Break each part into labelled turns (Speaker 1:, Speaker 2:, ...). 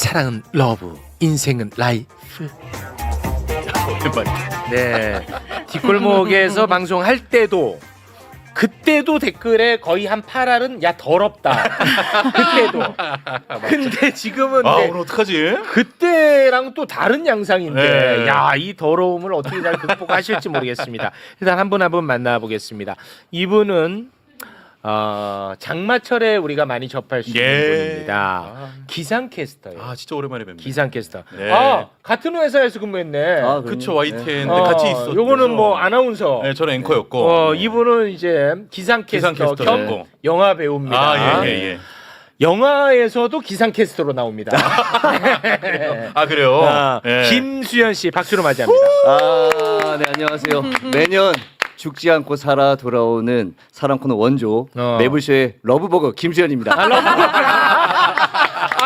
Speaker 1: 사랑은 러브, 인생은 라이프.
Speaker 2: 오랜만이다.
Speaker 1: 네, 뒷골목에서 방송할 때도 그때도 댓글에 거의 한 8알은 야 더럽다. 그때도. 근데 지금은
Speaker 2: 오늘 어떡하지?
Speaker 1: 그때랑 또 다른 양상인데
Speaker 2: 네.
Speaker 1: 야, 이 더러움을 어떻게 잘 극복하실지 모르겠습니다. 일단 한 분 한 분 만나보겠습니다. 이분은 장마철에 우리가 많이 접할 수 있는 분입니다. 기상캐스터예요.
Speaker 2: 진짜 오랜만에 뵙네.
Speaker 1: 기상캐스터.
Speaker 2: 네.
Speaker 1: 같은 회사에서 근무했네.
Speaker 2: 그쵸, YTN
Speaker 1: 네.
Speaker 2: 같이 있었죠.
Speaker 1: 요거는 뭐 아나운서.
Speaker 2: 네, 저는 앵커였고.
Speaker 1: 이분은 이제 기상캐스터 겸
Speaker 2: 네.
Speaker 1: 영화 배우입니다.
Speaker 2: 예.
Speaker 1: 영화에서도 기상캐스터로 나옵니다.
Speaker 2: 그래요? 예.
Speaker 1: 김수현 씨 박수로 맞이합니다.
Speaker 3: 네, 안녕하세요. 매년 죽지 않고 살아 돌아오는 사랑 코너 원조 매불쇼의 러브버거 김수현입니다.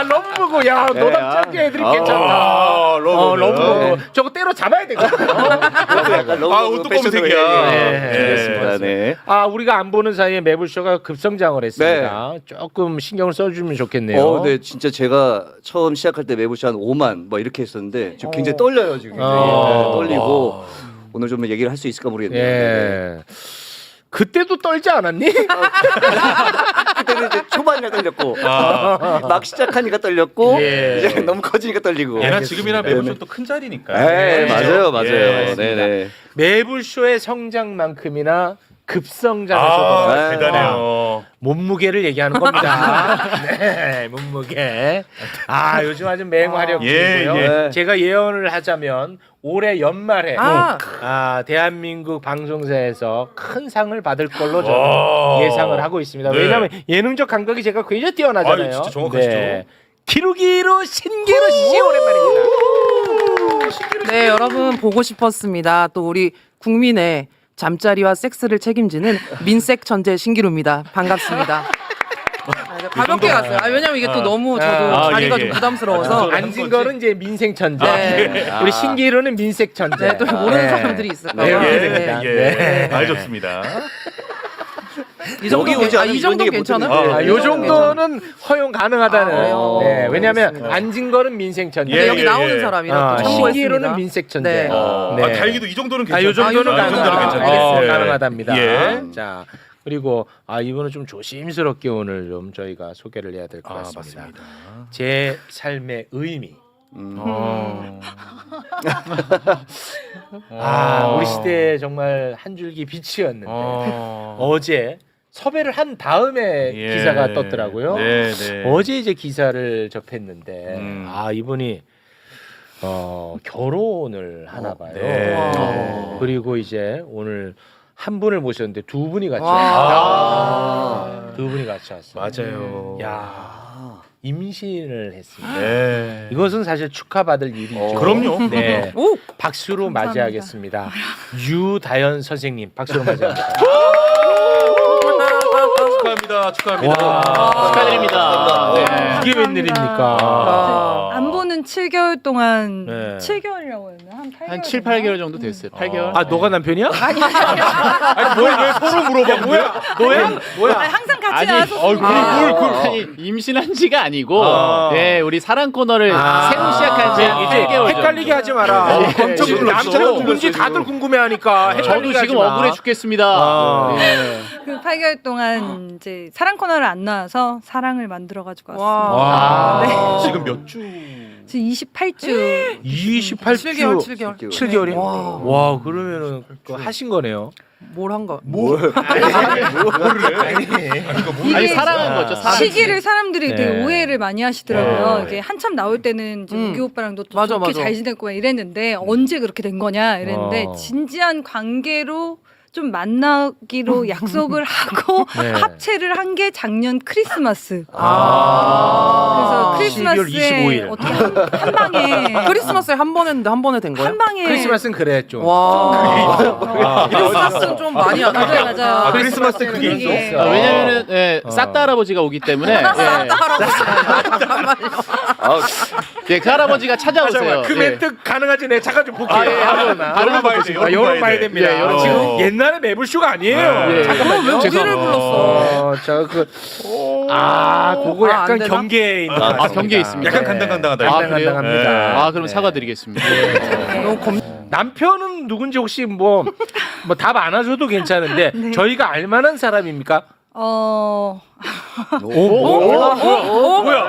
Speaker 1: 러브버거. 야,
Speaker 3: 네,
Speaker 1: 너답지 애들이 괜찮다. 러브버거. 저거 때려 잡아야 되거든.
Speaker 2: 옷도 검색이야.
Speaker 3: 그렇습니다. 네.
Speaker 1: 우리가 안 보는 사이에 매불쇼가 급성장을 했습니다. 조금 신경을 써주면 좋겠네요.
Speaker 3: 네, 진짜 제가 처음 시작할 때 매불쇼 한 5만 뭐 이렇게 했었는데 지금 굉장히 떨려요 지금. 떨리고 오늘 좀 얘기를 할 수 있을까 모르겠네요.
Speaker 1: 예. 그때도 떨지 않았니?
Speaker 3: 그때는 이제 초반이라 떨렸고 막 시작하니까 떨렸고 이제 너무 커지니까 떨리고.
Speaker 2: 예나 지금이나 매부쇼 또 큰 자리니까.
Speaker 3: 네, 맞아요.
Speaker 2: 예,
Speaker 3: 네네.
Speaker 1: 매불쇼의 성장만큼이나 급성장에서
Speaker 2: 대단해요.
Speaker 1: 몸무게를 얘기하는 겁니다. 네, 몸무게. 요즘 아주 맹활약이고요.
Speaker 2: 예.
Speaker 1: 제가 예언을 하자면 올해 연말에 대한민국 방송사에서 큰 상을 받을 걸로 저는 예상을 하고 있습니다.
Speaker 2: 네.
Speaker 1: 왜냐하면 예능적 감각이 제가 굉장히 뛰어나잖아요.
Speaker 2: 진짜 정확하시죠.
Speaker 1: 기루기루 신기루 씨 오랜만입니다.
Speaker 4: 네, 여러분 보고 싶었습니다. 또 우리 국민의 잠자리와 섹스를 책임지는 민색 천재 신기루입니다. 반갑습니다. 가볍게 갔어요. 왜냐면 이게 또 너무 저도 자리가 좀 부담스러워서.
Speaker 1: 앉은 거는 이제 민생 천재.
Speaker 4: 네.
Speaker 1: 우리 신기루는 민색 천재.
Speaker 4: 네, 또 모르는 사람들이 있을까요?
Speaker 2: 알겠습니다.
Speaker 4: 이 정도 이 정도 괜찮아요?
Speaker 1: 요 정도는 허용 가능하다는.
Speaker 4: 네.
Speaker 1: 왜냐하면 앉은 거는 민생 천재.
Speaker 4: 여기 나오는 사람이라 또 참고했습니다.
Speaker 1: 신기루는 민색 천재.
Speaker 4: 네.
Speaker 2: 다행히도 이 정도는 괜찮아요.
Speaker 1: 요 정도는
Speaker 4: 괜찮아요.
Speaker 1: 가능하답니다.
Speaker 2: 예.
Speaker 1: 자, 그리고 이분은 좀 조심스럽게 오늘 좀 저희가 소개를 해야 될 것 같습니다.
Speaker 2: 맞습니다.
Speaker 1: 제 삶의 의미. 우리 시대에 정말 한 줄기 빛이었는데 어제 섭외를 한 다음에 기사가 떴더라고요. 어제 이제 기사를 접했는데 이분이 결혼을 하나 봐요. 그리고 이제 오늘 한 분을 모셨는데 두 분이 같이 왔어요. 두 분이 같이 왔어요.
Speaker 2: 맞아요.
Speaker 1: 임신을 했습니다. 이것은 사실 축하받을 일이죠.
Speaker 2: 그럼요.
Speaker 1: 네.
Speaker 4: 오!
Speaker 1: 박수로 맞이하겠습니다. 유다연 선생님 박수로 맞이합니다.
Speaker 2: 축하합니다.
Speaker 5: 축하드립니다.
Speaker 1: 이게 웬일입니까?
Speaker 5: 안 보는 7개월 동안
Speaker 1: 7개월이라고
Speaker 5: 했나? 한 8개월.
Speaker 6: 한 7, 8개월 정도 됐어요. 8개월.
Speaker 1: 너가 남편이야?
Speaker 2: 아니 왜 서로 물어봐?
Speaker 1: 뭐야?
Speaker 5: 아니, 항상 같이 나와서.
Speaker 6: 아니, 임신한 지가 아니고, 네, 우리 사랑 코너를 새로 시작한 지
Speaker 1: 이제
Speaker 6: 8개월.
Speaker 1: 헷갈리게 하지 마라.
Speaker 2: 지금
Speaker 1: 남자가 누군지 다들 궁금해하니까
Speaker 6: 저도 지금 억울해 죽겠습니다. 네.
Speaker 5: 그 8개월 동안 이제 사랑 코너를 안 나와서 사랑을 만들어 가지고 왔습니다.
Speaker 1: 와.
Speaker 2: 지금 몇 주?
Speaker 5: 지금 28주.
Speaker 1: 28주
Speaker 4: 7개월.
Speaker 1: 7개월이? 와, 그러면은 하신 거네요.
Speaker 4: 뭘 한 거?
Speaker 6: 아니, 사랑한 거죠. 사랑.
Speaker 5: 시기를 사람들이 되게 오해를 많이 하시더라고요.
Speaker 1: 네.
Speaker 5: 이게 한참 나올 때는 이제 우기 오빠랑도 또
Speaker 4: 맞아,
Speaker 5: 좋게
Speaker 4: 맞아.
Speaker 5: 잘 지냈고 막 이랬는데 언제 그렇게 된 거냐 이랬는데
Speaker 1: 어.
Speaker 5: 진지한 관계로 좀 만나기로 약속을 하고
Speaker 1: 네.
Speaker 5: 합체를 한 게 작년 크리스마스.
Speaker 1: 아.
Speaker 5: 그래서
Speaker 1: 12월
Speaker 5: 크리스마스에
Speaker 1: 25일.
Speaker 5: 어떻게 한 방에
Speaker 4: 크리스마스에 한 번 했는데 한 번에 된 거예요?
Speaker 5: 한 방에
Speaker 1: 크리스마스는 그래 좀.
Speaker 4: 와. 크리스마스는 좀 많이 안
Speaker 5: 맞아요, 맞아요.
Speaker 1: 크리스마스 때 그게
Speaker 5: 그게.
Speaker 1: 있었어.
Speaker 6: 왜냐면은 싹다 할아버지가 오기 때문에 네, 그 할아버지가 찾아오세요.
Speaker 1: 그 멘트 가능하지? 내 잠깐 좀 볼게요.
Speaker 2: 여러분 봐야 돼요.
Speaker 1: 여러분 봐야 됩니다.
Speaker 2: 예, 여러분.
Speaker 1: 지금 옛날 음란의 매불쇼가 아니에요.
Speaker 6: 예.
Speaker 1: 잠깐만요.
Speaker 4: 왜 우리를 불렀어?
Speaker 1: 그거
Speaker 4: 안
Speaker 1: 약간
Speaker 4: 되나?
Speaker 1: 경계에 있는 것
Speaker 6: 아,
Speaker 1: 같습니다.
Speaker 6: 경계에 있습니다.
Speaker 2: 약간 간당간당하다.
Speaker 6: 아,
Speaker 2: 이거.
Speaker 6: 그래요?
Speaker 1: 간당간당합니다.
Speaker 6: 아, 그럼 사과드리겠습니다.
Speaker 4: 너무 검.
Speaker 1: 남편은 누군지 혹시 뭐 답 안 하셔도 괜찮은데
Speaker 5: 네.
Speaker 1: 저희가 알만한 사람입니까?
Speaker 4: 뭐야?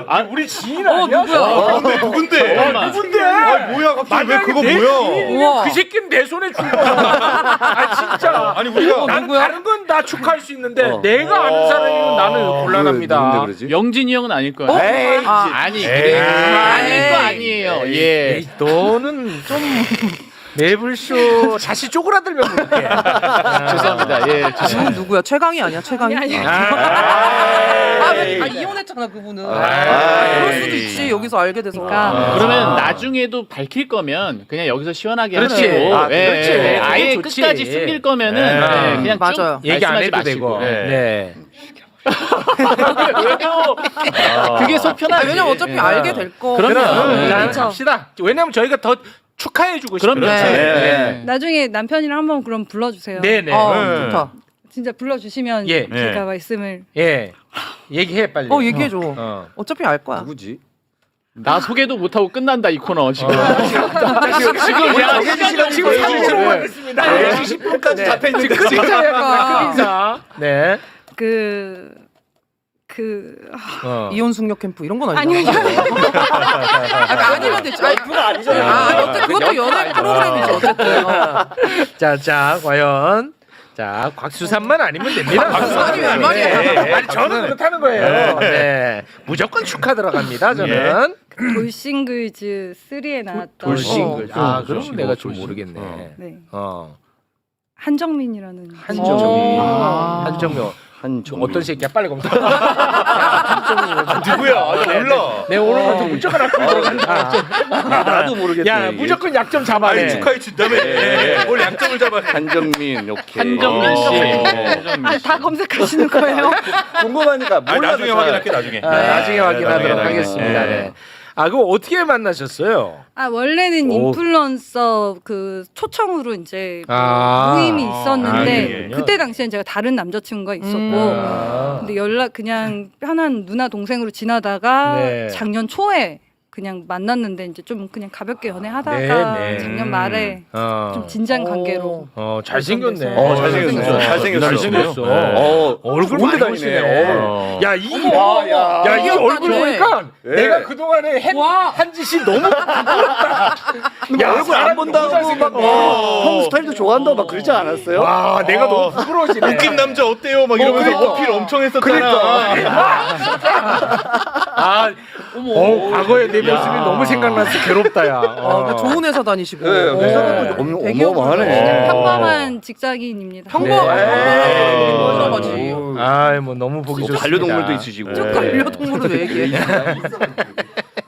Speaker 1: 아, 우리 지인 아니야?
Speaker 4: 누구야?
Speaker 2: 누군데?
Speaker 1: 누군데?
Speaker 2: 아, 뭐야 갑자기 왜 그거
Speaker 1: 내
Speaker 2: 뭐야?
Speaker 1: 지인이면
Speaker 4: 우와.
Speaker 1: 그 새끼는 내 손에 준 거야. 아 진짜.
Speaker 2: 아니 우리가
Speaker 1: 나는
Speaker 4: 누구야?
Speaker 1: 다른 건 다 축하할 수 있는데 내가 아는 사람이면 나는 곤란합니다.
Speaker 3: 누군데 그러지?
Speaker 6: 영진이 형은 아닐 거야.
Speaker 1: 에이,
Speaker 6: 아니,
Speaker 1: 에이.
Speaker 6: 그래. 아닐
Speaker 4: 에이.
Speaker 6: 거 아니에요. 예.
Speaker 1: 에이, 너는 좀 매불쇼 다시 쪼그라들면 볼게.
Speaker 6: 죄송합니다. 예.
Speaker 4: 지금 누구야? 최강이 아니야? 최강이?
Speaker 5: 아니.
Speaker 4: 이혼했잖아 그분은. 그럴 수도 있지 여기서 알게 돼서.
Speaker 5: 그러니까.
Speaker 6: 그러면 나중에도 밝힐 거면 그냥 여기서 시원하게
Speaker 1: 그렇지.
Speaker 6: 하시고
Speaker 1: 아, 그렇지.
Speaker 6: 예, 아예
Speaker 1: 좋지.
Speaker 6: 끝까지 숨길 거면은
Speaker 2: 네.
Speaker 6: 예, 그냥
Speaker 4: 맞아요.
Speaker 6: 쭉
Speaker 1: 얘기 안
Speaker 6: 말씀하지
Speaker 1: 해도
Speaker 6: 마시고.
Speaker 1: 되고.
Speaker 6: 예.
Speaker 1: 네.
Speaker 6: 왜요? 그게 속 편하지.
Speaker 4: 왜냐면 어차피
Speaker 6: 예.
Speaker 4: 알게 될 거.
Speaker 6: 그럼요.
Speaker 1: 그럼
Speaker 6: 네.
Speaker 1: 일단
Speaker 5: 그렇죠.
Speaker 1: 갑시다. 왜냐면 저희가 더 축하해주고 싶어요.
Speaker 6: 그럼요.
Speaker 4: 네.
Speaker 6: 예.
Speaker 5: 나중에 남편이랑 한번 그럼 불러주세요.
Speaker 1: 네네.
Speaker 2: 네.
Speaker 4: 좋다.
Speaker 5: 진짜 불러주시면
Speaker 1: 예.
Speaker 5: 제가
Speaker 2: 예.
Speaker 5: 말씀을.
Speaker 1: 예. 얘기해 빨리.
Speaker 4: 얘기해줘.
Speaker 1: 어.
Speaker 4: 어차피 알 거야.
Speaker 3: 누구지?
Speaker 6: 나 소개도 못하고 끝난다 이 코너 지금.
Speaker 1: 지금
Speaker 6: 야,
Speaker 1: 지금
Speaker 6: 시간이
Speaker 1: 3분 하겠습니다. 10분까지 잡혀 있는데 그
Speaker 4: 그러니까.
Speaker 1: 인사. 네.
Speaker 4: 이혼 숙녀 캠프 이런 건
Speaker 5: 아니요.
Speaker 4: 아니잖아. 아니면 되지. 그거 아니잖아. 어쨌든 그것도 연애 프로그램이지 어쨌든.
Speaker 1: 자, 과연. 자, 곽수산만 아니면 됩니다.
Speaker 4: 곽수산이 왜 말이야?
Speaker 1: 네. 아니, 저는 그렇다는 거예요. 네. 무조건 축하 들어갑니다, 저는.
Speaker 5: 돌싱글즈 3에 나왔던
Speaker 1: 돌싱글. 아, 그럼
Speaker 2: 돌싱글.
Speaker 1: 내가 좀
Speaker 2: 돌싱글.
Speaker 1: 모르겠네.
Speaker 5: 네. 한정민이라는
Speaker 1: 한정민.
Speaker 4: 아.
Speaker 1: 한정민.
Speaker 3: 한정.
Speaker 1: 어떤 새끼야? 빨리 검사. 한정민.
Speaker 2: 누구야? 아, 나 몰라.
Speaker 1: 내 오늘부터 무조건 학교 들어간다.
Speaker 3: 나도 모르겠네.
Speaker 1: 야,
Speaker 3: 이게.
Speaker 1: 무조건 약점 잡아내.
Speaker 2: 아니 축하해 준다며. 뭘 약점을 잡아.
Speaker 3: 한정민 오케이.
Speaker 6: 한정민 씨.
Speaker 5: 아, 다 검색하시는 거예요?
Speaker 3: 궁금하니까
Speaker 2: 아,
Speaker 3: 몰라.
Speaker 2: 나중에 확인할게 나중에.
Speaker 1: 나중에 확인하도록
Speaker 2: 나중에.
Speaker 1: 하겠습니다. 네. 아, 그럼 어떻게 만나셨어요?
Speaker 5: 원래는
Speaker 3: 오.
Speaker 5: 인플루언서 그 초청으로 이제 뭐
Speaker 1: 아.
Speaker 5: 모임이 있었는데
Speaker 2: 아,
Speaker 5: 그때 당시엔 제가 다른 남자친구가 있었고
Speaker 1: 아.
Speaker 5: 근데 그냥 편한 누나 동생으로 지나다가
Speaker 1: 네.
Speaker 5: 작년 초에 그냥 만났는데 이제 좀 그냥 가볍게 연애하다가
Speaker 1: 네, 네.
Speaker 5: 작년 말에 좀 진지한 관계로
Speaker 1: 잘생겼네.
Speaker 3: 잘생겼어.
Speaker 1: 잘생겼어.
Speaker 3: 어,
Speaker 1: 얼굴
Speaker 3: 좋은데
Speaker 1: 많이
Speaker 3: 다니네.
Speaker 1: 보시네. 야, 이
Speaker 4: 이게
Speaker 1: 얼굴
Speaker 4: 없다네.
Speaker 1: 보니까
Speaker 3: 예.
Speaker 1: 내가 그동안에 한 짓이 너무 부끄럽다. 야,
Speaker 3: 얼굴 안
Speaker 1: 사람이
Speaker 3: 본다고
Speaker 1: 너무
Speaker 3: 막 형 스타일도 좋아한다고 막 그러지 않았어요?
Speaker 1: 와, 내가 너무 부끄러워지네.
Speaker 2: 웃긴 남자 어때요? 막 이러면서
Speaker 1: 그러니까.
Speaker 2: 어필 엄청 했었잖아.
Speaker 1: 과거의 내 모습이 너무 생각나서 괴롭다, 야.
Speaker 4: 좋은 회사 다니시고.
Speaker 3: 네,
Speaker 4: 어.
Speaker 3: 회사도 어마어마하네.
Speaker 5: 평범한 직장인입니다.
Speaker 4: 여러 가지.
Speaker 1: 뭐 너무 보기 좋습니다.
Speaker 3: 반려동물도 있으시고.
Speaker 4: 반려동물은 왜 얘기해?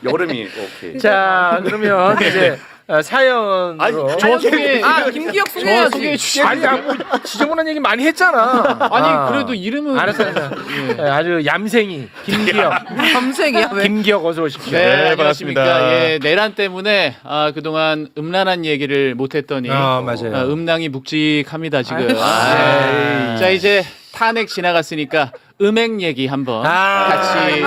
Speaker 3: 여름이 오케이.
Speaker 1: 자, 그러면 이제 사연으로.
Speaker 6: 저 소개
Speaker 4: 김기혁
Speaker 6: 저
Speaker 4: 소개해야지.
Speaker 6: 소개해 주시죠.
Speaker 1: 아니, 지저분한 얘기 많이 했잖아.
Speaker 6: 아니 그래도 이름은
Speaker 1: 알았어. 네, 아주 얌생이 김기혁.
Speaker 4: 감생이야 왜?
Speaker 1: 김기혁 어서 오십시오.
Speaker 6: 네,
Speaker 2: 반갑습니다.
Speaker 6: 안녕하십니까. 예, 내란 때문에 그동안 음란한 얘기를 못했더니
Speaker 1: 맞아요.
Speaker 6: 음낭이 묵직합니다 지금.
Speaker 1: 아이.
Speaker 6: 자 이제 탄핵 지나갔으니까 음행 얘기 한번 같이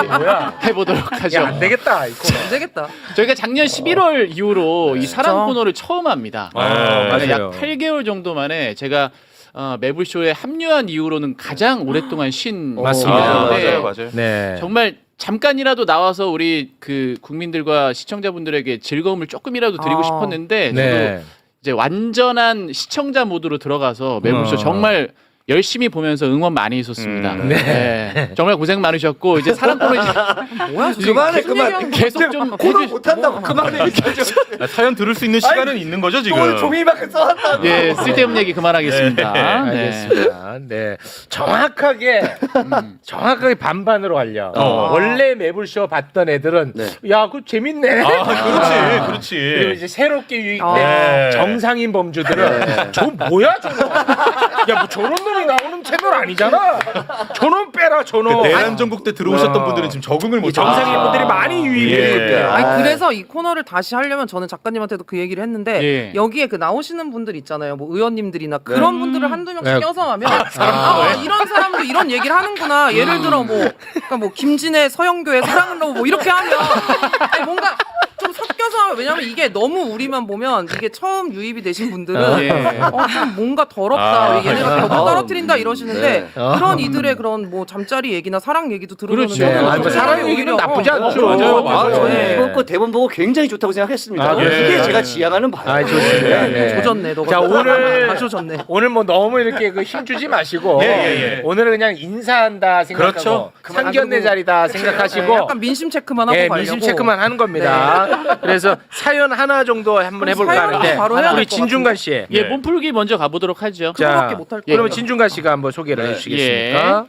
Speaker 6: 해보도록 하죠.
Speaker 1: 야, 안 되겠다. 이 코너.
Speaker 4: 안 되겠다.
Speaker 6: 저희가 작년 11월 이후로 이 사랑 코너를 처음 합니다.
Speaker 1: 맞아요.
Speaker 6: 약 8개월 정도 만에 제가 매불쇼에 합류한 이후로는 가장 오랫동안 쉰
Speaker 1: 맞습니다.
Speaker 6: 네.
Speaker 2: 맞아요.
Speaker 1: 네.
Speaker 6: 정말 잠깐이라도 나와서 우리 그 국민들과 시청자분들에게 즐거움을 조금이라도 드리고 싶었는데
Speaker 1: 네.
Speaker 6: 저도 이제 완전한 시청자 모드로 들어가서 매불쇼 정말 열심히 보면서 응원 많이 있었습니다. 네. 정말 고생 많으셨고 이제 사랑 코너
Speaker 4: 뭐야?
Speaker 3: 그만.
Speaker 6: 계속 좀
Speaker 3: 코너 못한다고 그만해.
Speaker 2: 사연 들을 수 있는 시간은 있는 거죠 지금.
Speaker 3: 오늘 종이밖에 써왔다고.
Speaker 6: 예, 쓸데없는 얘기 그만하겠습니다. 네.
Speaker 1: 알겠습니다. 네. 정확하게 반반으로 하려. 원래 매불쇼 봤던 애들은
Speaker 3: 네.
Speaker 1: 야, 그거 재밌네.
Speaker 2: 그렇지, 그렇지.
Speaker 1: 그리고 이제 새롭게 유입된
Speaker 2: 네.
Speaker 1: 정상인 범주들은 저 뭐야 저거? 야, 뭐 저런 놈이 사람이 나오는 채널 아니잖아. 저놈 빼라 저놈.
Speaker 2: 내란 전국 때 들어오셨던 분들은 지금 적응을 못
Speaker 1: 정상인 분들이 많이 유입돼.
Speaker 4: 아니 그래서 이 코너를 다시 하려면 저는 작가님한테도 그 얘기를 했는데
Speaker 6: 예.
Speaker 4: 여기에 그 나오시는 분들 있잖아요. 뭐 의원님들이나 그런 분들을 한두 명씩
Speaker 1: 네.
Speaker 4: 껴서 하면 이런 사람도 이런 얘기를 하는구나. 예를 들어 뭐 그러니까 뭐 김진애 서영교의 사랑로 뭐 이렇게 하면 아니 뭔가 좀 섞여서 왜냐면 이게 너무 우리만 보면 이게 처음 유입이 되신 분들은
Speaker 6: 예.
Speaker 4: 좀 뭔가 더럽다. 얘네가 벽을 떨어뜨린다 이러시는데
Speaker 3: 네.
Speaker 4: 그런 이들의 그런 뭐 잠자리 얘기나 사랑 얘기도 들으면
Speaker 6: 그렇죠.
Speaker 4: 저는
Speaker 1: 아니, 뭐 사랑 얘기는 나쁘지 않죠.
Speaker 2: 맞아요, 맞아요.
Speaker 3: 저는
Speaker 1: 네.
Speaker 3: 이번 거 대본 보고 굉장히 좋다고 생각했습니다.
Speaker 1: 아, 그래요?
Speaker 3: 이게 제가 지향하는 바예요.
Speaker 1: 아, 좋습니다. 네.
Speaker 4: 조졌네 너가.
Speaker 1: 자, 오늘
Speaker 4: 조졌네.
Speaker 1: 오늘 뭐 너무 이렇게 그 힘주지 마시고
Speaker 2: 예.
Speaker 1: 오늘은 그냥 인사한다 생각하고
Speaker 2: 그렇죠.
Speaker 1: 상견례 자리다 생각하시고
Speaker 4: 약간 민심 체크만 하고 가려고.
Speaker 1: 민심 체크만 하는 겁니다. 그래서 사연 하나 정도 한번 해볼까
Speaker 4: 사연은
Speaker 1: 하는데
Speaker 4: 바로 해야
Speaker 1: 우리
Speaker 4: 될것
Speaker 1: 진중관 씨.
Speaker 6: 예, 몸풀기 먼저 가보도록 하죠.
Speaker 4: 그거밖에 못할 거예요.
Speaker 1: 그러면 진중관 씨가 한번 소개를 해주시겠습니까?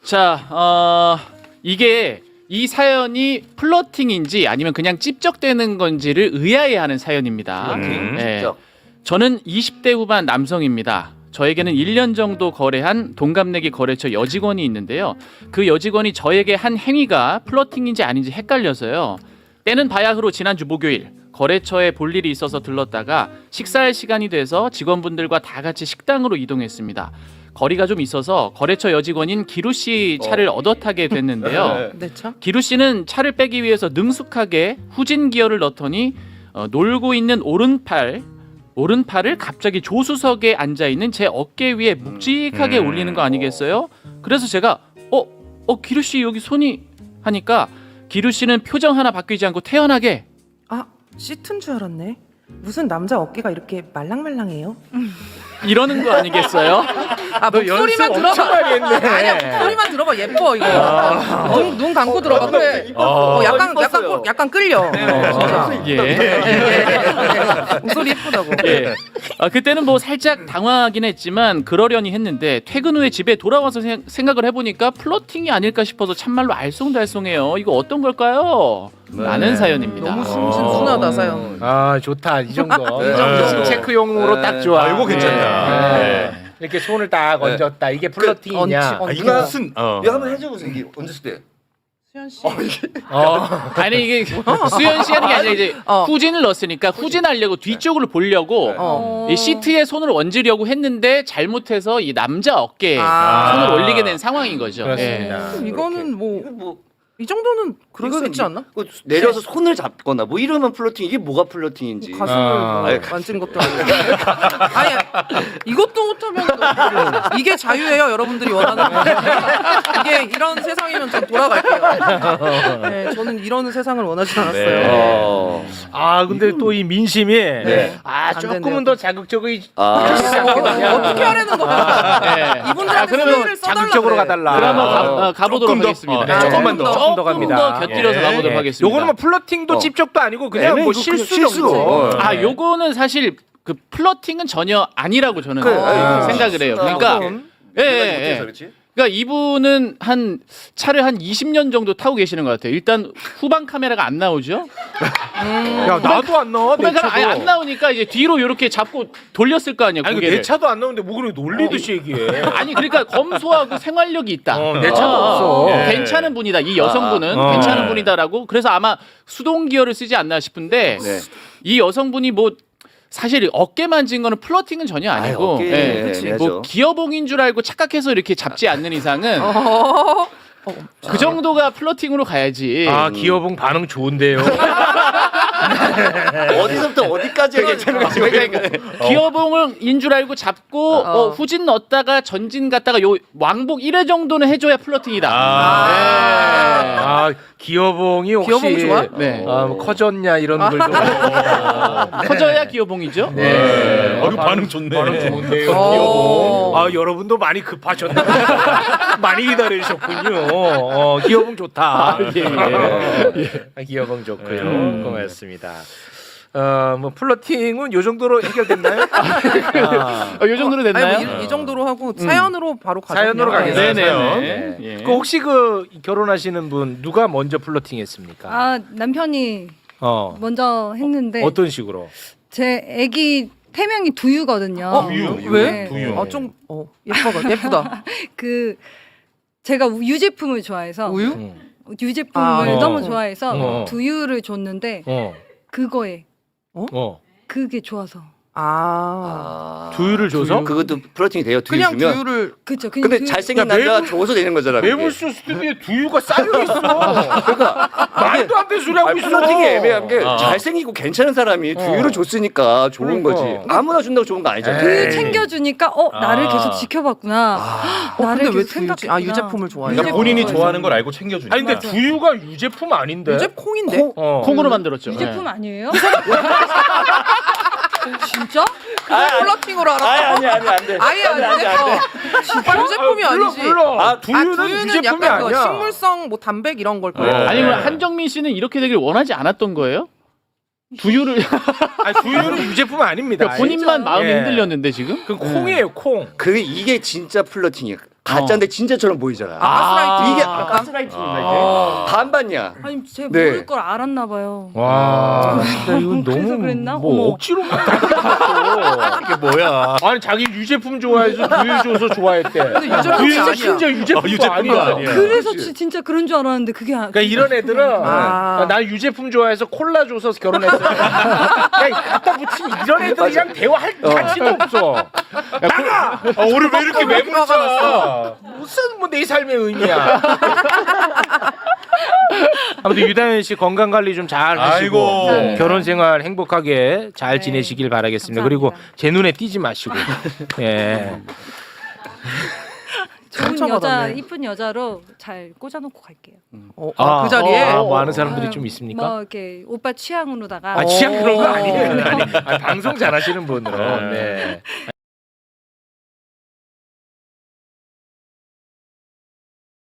Speaker 6: 자, 이게 이 사연이 플러팅인지 아니면 그냥 찝적대는 건지를 의아해하는 사연입니다. 예.
Speaker 3: 찝적.
Speaker 6: 저는 20대 후반 남성입니다. 저에게는 1년 정도 거래한 동갑내기 거래처 여직원이 있는데요. 그 여직원이 저에게 한 행위가 플러팅인지 아닌지 헷갈려서요. 때는 바야흐로 지난주 목요일 거래처에 볼 일이 있어서 들렀다가 식사할 시간이 돼서 직원분들과 다 같이 식당으로 이동했습니다. 거리가 좀 있어서 거래처 여직원인 기루 씨 차를 얻어 타게 됐는데요.
Speaker 4: 내 차?
Speaker 6: 기루 씨는 차를 빼기 위해서 능숙하게 후진 기어를 넣더니 놀고 있는 오른팔을 갑자기 조수석에 앉아 있는 제 어깨 위에 묵직하게 올리는 거 아니겠어요? 그래서 제가 기루 씨 여기 손이 하니까 기루 씨는 표정 하나 바뀌지 않고 태연하게
Speaker 4: 아 시트인 줄 알았네. 무슨 남자 어깨가 이렇게 말랑말랑해요?
Speaker 6: 이러는 거 아니겠어요?
Speaker 4: 아 목소리만
Speaker 1: 연습 엄청
Speaker 4: 들어봐.
Speaker 1: 많이 했네.
Speaker 4: 아니야 목소리만 들어봐 예뻐 이거. 눈 감고 들어봐 그래. 약간 끌려. 진짜.
Speaker 6: 예.
Speaker 4: 목소리 예쁘다고.
Speaker 6: 예. 그때는 뭐 살짝 당황하긴 했지만 그러려니 했는데 퇴근 후에 집에 돌아와서 생각을 해보니까 플러팅이 아닐까 싶어서 참말로 알쏭달쏭해요. 이거 어떤 걸까요? 라는 사연입니다.
Speaker 4: 너무 순하다 사연.
Speaker 1: 아 좋다 이 정도.
Speaker 3: 네.
Speaker 1: 이 정도 체크용으로
Speaker 3: 네.
Speaker 1: 딱 좋아.
Speaker 2: 아, 이거 괜찮다.
Speaker 1: 네. 이렇게 손을 딱 얹었다. 이게 플러팅이냐?
Speaker 2: 이거 순.
Speaker 3: 이거 한번 해줘보세요. 이게 얹었을 때.
Speaker 4: 수현 씨.
Speaker 6: 아니 이게 수현 씨 하는 게 아니라 이제 후진을 넣었으니까 후진하려고 뒤쪽으로 보려고 이 시트에 손을 얹으려고 했는데 잘못해서 이 남자 어깨에 손을 올리게 된 상황인 거죠.
Speaker 1: 그렇습니다.
Speaker 4: 이거는 뭐
Speaker 3: 뭐
Speaker 4: 이 정도는 그럴 수 있지 않나?
Speaker 3: 내려서 손을 잡거나 뭐 이러면 플러팅. 이게 뭐가 플러팅인지.
Speaker 4: 가슴을 뭐 만진 것도 아니고. 아니 이것도 못하면 이게 자유예요 여러분들이 원하는 거. 이게 이런 세상이면 전 돌아갈게요. 네, 저는 이런 세상을 원하지 않았어요.
Speaker 1: 아 근데 또 이 민심이
Speaker 4: 안
Speaker 1: 조금은
Speaker 4: 된대요.
Speaker 1: 더 자극적이지
Speaker 3: 아.
Speaker 1: 않겠느냐.
Speaker 4: 어떻게 하려는 거야? 이분들한테 수혜를 써달라.
Speaker 1: 자극적으로
Speaker 4: 그래.
Speaker 1: 가달라.
Speaker 6: 그러면 가보도록
Speaker 2: 조금 더.
Speaker 6: 하겠습니다.
Speaker 1: 네, 조금만 더.
Speaker 6: 조금
Speaker 1: 더 갑니다.
Speaker 6: 더 곁들여서
Speaker 1: 예.
Speaker 6: 가보도록 하겠습니다.
Speaker 1: 요거는 뭐 플러팅도 찝적도 아니고 그냥
Speaker 3: 네,
Speaker 1: 뭐
Speaker 3: 이거
Speaker 1: 실수
Speaker 3: 그냥 실수.
Speaker 1: 정도.
Speaker 6: 요거는 사실 그 플러팅은 전혀 아니라고 저는
Speaker 3: 그래,
Speaker 6: 생각을 해요. 그러니까 예.
Speaker 3: 그렇지?
Speaker 6: 그러니까 이분은 차를 한 20년 정도 타고 계시는 것 같아요. 일단 후방 카메라가 안 나오죠.
Speaker 1: 야 나도 안 나와. 내
Speaker 6: 후방 카메라 아예
Speaker 1: 차도.
Speaker 6: 안 나오니까 이제 뒤로 이렇게 잡고 돌렸을 거 아니에요.
Speaker 1: 아니
Speaker 6: 고개를.
Speaker 1: 내 차도 안 나오는데 뭐 그래 놀리듯이 얘기해.
Speaker 6: 아니 그러니까 검소하고 생활력이 있다.
Speaker 1: 내 차도 없어.
Speaker 6: 괜찮은 분이다. 이 여성분은 괜찮은 분이다라고. 그래서 아마 수동 기어를 쓰지 않나 싶은데
Speaker 3: 네.
Speaker 6: 이 여성분이 뭐 사실 어깨 만진 거는 플러팅은 전혀 아니고
Speaker 3: 어깨
Speaker 6: 예.
Speaker 3: 해야죠.
Speaker 6: 뭐 기어봉인 줄 알고 착각해서 이렇게 잡지 않는 이상은 그 정도가 플러팅으로 가야지.
Speaker 1: 아 기어봉 반응 좋은데요.
Speaker 3: 어디서부터 어디까지 괜찮은 거지?
Speaker 6: 기어봉인 줄 알고 잡고 후진 넣었다가 전진 갔다가 요 왕복 1회 정도는 해줘야 플러팅이다.
Speaker 1: 아 기어봉이 혹시
Speaker 4: 기어봉 좋아?
Speaker 6: 네.
Speaker 1: 뭐 커졌냐 이런 글도
Speaker 6: 커져야 기어봉이죠.
Speaker 1: 네.
Speaker 2: 이거 반응 좋네.
Speaker 1: 반응 좋은데요.
Speaker 4: 오.
Speaker 1: 아 여러분도 많이 급하셨네. 많이 기다리셨군요. 기어봉 좋다. 기어봉 좋고요. 고맙습니다. 뭐 플러팅은 요 정도로 해결됐나요?
Speaker 6: 요 정도로 됐나요?
Speaker 4: 아니, 뭐 이 정도로 하고 사연으로 바로 가죠.
Speaker 1: 사연으로
Speaker 4: 그냥.
Speaker 1: 가겠습니다.
Speaker 6: 네네.
Speaker 1: 네. 그 혹시 그 결혼하시는 분 누가 먼저 플러팅했습니까?
Speaker 5: 아 남편이 먼저 했는데
Speaker 1: 어떤 식으로?
Speaker 5: 제 아기 태명이 두유거든요.
Speaker 2: 두유.
Speaker 4: 왜?
Speaker 5: 네.
Speaker 2: 두유.
Speaker 4: 예쁘다.
Speaker 5: 그 제가 유제품을 좋아해서
Speaker 4: 우유?
Speaker 5: 유제품을
Speaker 4: 아,
Speaker 5: 너무 좋아해서
Speaker 1: 어.
Speaker 5: 두유를 줬는데 그거에 그게 좋아서.
Speaker 1: 두유를 줘서?
Speaker 3: 그것도 플러팅이 돼요. 두유
Speaker 4: 그냥
Speaker 3: 주면.
Speaker 4: 두유를
Speaker 5: 그쵸.
Speaker 3: 근데 잘생긴
Speaker 1: 야,
Speaker 3: 남자가
Speaker 1: 매불-
Speaker 3: 줘서 되는 거잖아. 그게.
Speaker 1: 매불쇼 스튜디오에 두유가 쌓여 있어. 말도 안 되는 소리 하고
Speaker 3: 아니,
Speaker 1: 있어.
Speaker 3: 플러팅이 애매한 게 잘생기고 괜찮은 사람이 두유를 줬으니까 좋은
Speaker 1: 그러니까.
Speaker 3: 거지. 아무나 준다고 좋은 거 아니잖아.
Speaker 5: 두유
Speaker 1: 에이.
Speaker 5: 챙겨주니까 나를 계속 지켜봤구나. 나를
Speaker 4: 근데 왜
Speaker 5: 계속
Speaker 4: 두유지?
Speaker 5: 생각했구나.
Speaker 4: 유제품을 좋아해.
Speaker 2: 그러니까 본인이 좋아하는 걸 알고 챙겨주니까.
Speaker 1: 아니 근데 두유가 유제품 아닌데?
Speaker 4: 유제 콩인데?
Speaker 6: 콩으로 만들었죠.
Speaker 5: 유제품
Speaker 6: 네.
Speaker 5: 아니에요? 진짜?
Speaker 4: 플러팅으로 알았어.
Speaker 3: 아니 안 돼.
Speaker 4: 아예 안 돼. 진짜 유제품이 아니지.
Speaker 1: 물론. 두유는,
Speaker 4: 두유는
Speaker 1: 유제품이
Speaker 4: 약간 그
Speaker 1: 아니야.
Speaker 4: 식물성 뭐 단백 이런 걸 거예요.
Speaker 6: 아니 그럼 한정민 씨는 이렇게 되길 원하지 않았던 거예요? 두유를
Speaker 1: 아니, 두유는 유제품 아닙니다.
Speaker 6: 그러니까 본인만 마음이
Speaker 1: 예.
Speaker 6: 흔들렸는데 지금?
Speaker 1: 그 콩이에요, 콩.
Speaker 3: 이게 진짜 플러팅이야. 가짜인데 진짜처럼 보이잖아.
Speaker 4: 가스라이팅.
Speaker 3: 이게
Speaker 4: 약간?
Speaker 3: 가스라이팅인가 이게? 반반이야.
Speaker 5: 아니 제가
Speaker 3: 네.
Speaker 5: 모를 걸 알았나 봐요.
Speaker 1: 와, 진짜 이건
Speaker 5: 그래서
Speaker 1: 너무
Speaker 5: 그랬나?
Speaker 1: 뭐
Speaker 5: 어머.
Speaker 1: 억지로 만들었어. 이게 뭐야? 아니 자기 유제품 좋아해서 두유 줘서 좋아했대.
Speaker 4: 유제품이
Speaker 1: 두유는
Speaker 4: 아니야.
Speaker 1: 심지어 유제품도
Speaker 2: 유제품도
Speaker 1: 아니야.
Speaker 2: 아니야.
Speaker 5: 그래서 진짜 그런 줄 알았는데 그게
Speaker 1: 그러니까 이런 애들은
Speaker 4: 아.
Speaker 1: 난 유제품 좋아해서 콜라 줘서 결혼했어. 그냥 갖다 붙이면 이런 애들이랑 대화할 가치도 없어. 나가! 오늘 왜 이렇게 매물자? 무슨 뭐 내 삶의 의미야. 아무튼 유다현 씨 건강 관리 좀 잘 하시고
Speaker 2: 아이고.
Speaker 1: 결혼 생활 행복하게 잘
Speaker 5: 네.
Speaker 1: 지내시길 바라겠습니다.
Speaker 5: 감사합니다.
Speaker 1: 그리고 제 눈에 띄지 마시고. 예.
Speaker 5: 좋은 여자,
Speaker 4: 상처받았네.
Speaker 5: 이쁜 여자로 잘 꽂아놓고 갈게요.
Speaker 4: 그 자리에
Speaker 1: 뭐 아는 사람들이 좀 있습니까?
Speaker 5: 뭐 이렇게 오빠 취향으로다가
Speaker 1: 아 취향 그런 거 아니에요. 아니, 방송 잘하시는 분으로. 네.